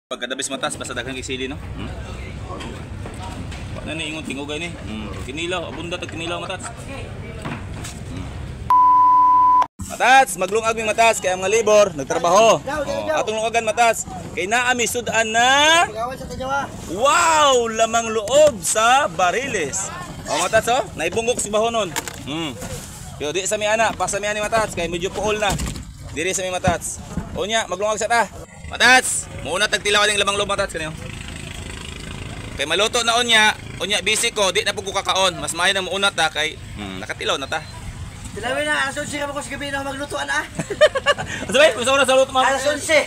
Pagkadabis matas basta daghang isili no. Paano ni ingon tingogay ni? Kinilaw, abunda tag kinilaw matas. Matas, maglungag mi matas kay ang mga libor nagtrabaho. Atong lungagan matas kay naa mi sudan na. Wow, lamang loob sa bariles. Matas oh, naibungok si bahonon. Yo di sa mi ana, pa sa mi ani matas kay medyo puol na. Diri sa mi matas. Unya, maglungag sa ta. Matats, muna tagtilaw ning lamang loob matats kaniyo. Kay maluto na unya busy ko, di na pud ko kakaon. Mas maayo nang muuna ta kay nakatilaw na ta. Tilawin na, alas 11 ka mo ko sa gabi na maglutuan ah. Sabay, gusto ko na sa luto mga. Alas 11.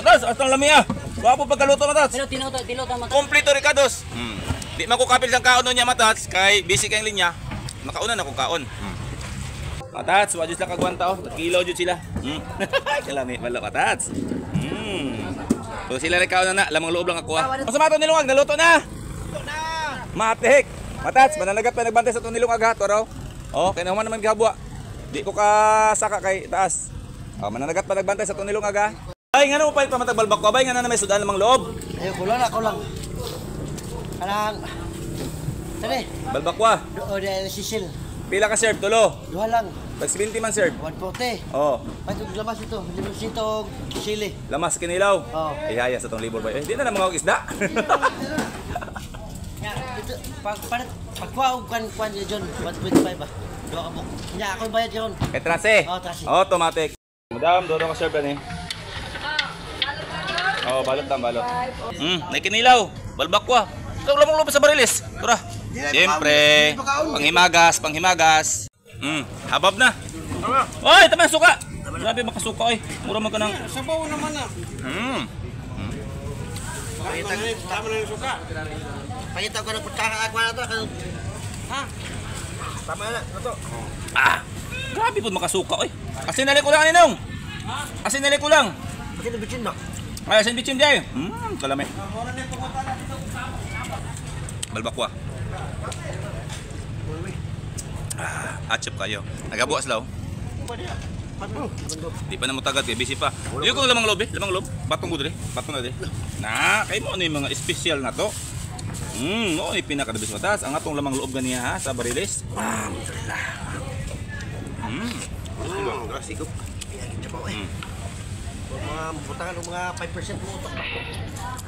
Matats, astang lamia. Wapo pagkaluto matats. Pero tinuto matats. Kompleto ricados. Di man ko kapil sang kaon unya matats kay busy kay ang linya. Nakauna na ko kaon. Matats, wajud lang kagwanta oh. Kilo jud sila. Kalami malo matats. So sila rin kaon na lamang loob lang ako ah. Sa mato nilungag naluto na. Luto na. Matik. Matats, mananagat pa nagbantay sa to nilungag ha, toro. Oh, kay naman naman gihabwa. Di ko ka saka kay taas. Oh, mananagat pa nagbantay sa to nilungag ha. Ay ngano mo pa matagbalbak ko, bay ngano na may sudan lamang loob. Ayo ko lang. Kanang Tare. Balbak wa. O de sisil. Pila ka serve tulo? Duha lang. Tag 70 man serve. 140. Oh. Patog lamas ito, limusito sili. Lamas kinilaw. Oh. Ihaya sa tong libor ba. Eh, di na mga isda. Ya, ito pagkuha kan John 125 ba. Duha ka buk. Nya ako bayad yon. Kay trase. Oh, trase. Automatic. Madam, doon ka serve ni. Oh, balot lang, balot. Nakinilaw. Balbak wa. Ito lamang loob sa bariles. Tura. Siyempre, panghimagas. Habab na. Oy, tama suka. Grabe makasuka oy. Mura man ka nang Sabaw naman na. Tama na yung suka. Pakita ko ng pagkakaagwa na to. Ha? Tama na, ito. Grabe po makasuka oy. Asin nali ko lang ninong. Asin nali ko lang. Pakita bitsin na. Ay, asin bitsin jay. Kalame. Balbakwa. Achop kayo. Nagabuas law. Di pa na mo tagad kay busy pa. Yung kung lamang loob. Patong gud Patong na Na, kay mo ano yung mga special na to. No, ni pinakadabis matas ang atong lamang loob ganiya ha sa bariles. Sigop. Mga butangan ng mga 5% mo utok.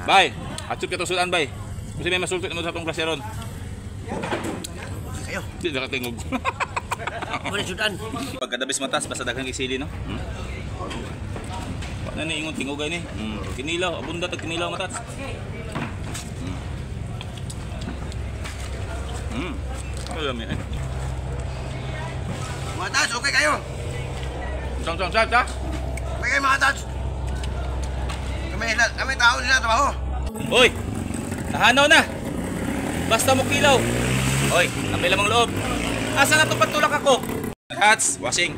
Bay, achop ka to sudan bay. Kasi may masultot mo sa atong klaseron. Kayo. Di nakatingog. Wala sudan. Pagkadabis matas basta daghang isili no. Paano ni ingon tingogay ni? Kinilaw, abunda tag kinilaw matas. Alam mo eh. Mga tats, okay kayo? Sa. Okay kayo mga tats? Kami tao nila trabaho. Hoy! Nahanaw na! Basta mo kilaw! Hoy, napay lamang loob! Asa na itong pagtulak ako? Hats, washing!